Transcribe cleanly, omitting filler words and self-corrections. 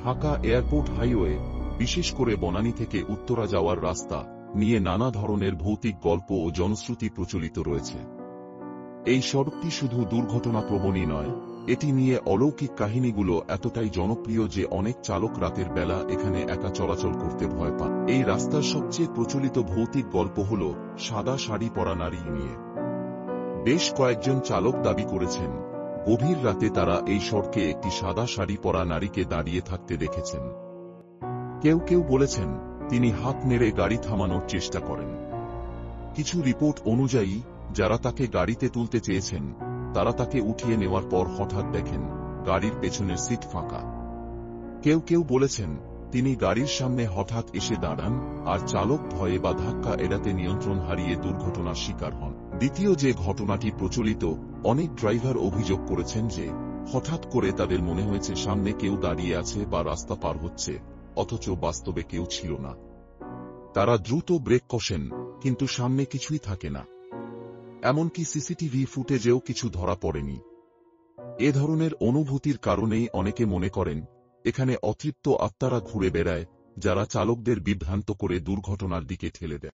Dhaka airport highway, বিশেষ করে বনানী থেকে উত্তরা যাওয়ার রাস্তা নিয়ে নানা ধরনের ভৌতিক গল্প ও জনশ্রুতি প্রচলিত রয়েছে। এই সড়কটি শুধু দুর্ঘটনাপ্রবণই নয়, এটি নিয়ে অলৌকিক কাহিনীগুলো এতটাই জনপ্রিয় যে অনেক চালক রাতের বেলা এখানে একা চলাচল করতে ভয় পান। এই রাস্তার সবচেয়ে প্রচলিত ভৌতিক গল্প হল সাদা শাড়ি পরা নারী নিয়ে। বেশ কয়েকজন চালক দাবি করেছেন, গভীর রাতে তারা এই সড়কে একটি সাদা শাড়ি পরা নারীকে দাঁড়িয়ে থাকতে দেখেছেন। কেউ কেউ বলেছেন, তিনি হাত নেড়ে গাড়ি থামানোর চেষ্টা করেন। কিছু রিপোর্ট অনুযায়ী, যারা তাকে গাড়িতে তুলতে চেয়েছেন, তারা তাকে উঠিয়ে নেওয়ার পর হঠাৎ দেখেন গাড়ির পেছনের সিট ফাঁকা। কেউ কেউ বলেছেন, তিনি গাড়ির সামনে হঠাৎ এসে দাঁড়ান, আর চালক ভয়ে বা ধাক্কা এড়াতে নিয়ন্ত্রণ হারিয়ে দুর্ঘটনার শিকার হন। দ্বিতীয় যে ঘটনাটি প্রচলিত, অনেক ড্রাইভার অভিযোগ করেছেন যে হঠাৎ করে তাদের মনে হয়েছে সামনে কেউ দাঁড়িয়ে আছে বা রাস্তা পার হচ্ছে, অথচ বাস্তবে কেউ ছিল না। তারা দ্রুত ব্রেক কষেন, কিন্তু সামনে কিছুই থাকে না। এমনকি সিসিটিভি ফুটেজেও কিছু ধরা পড়েনি। এ ধরনের অনুভূতির কারণেই অনেকে মনে করেন, এখানে অতৃপ্ত আত্মারা ঘুরে বেড়ায়, যারা চালকদের বিভ্রান্ত করে দুর্ঘটনার দিকে ঠেলে দেয়।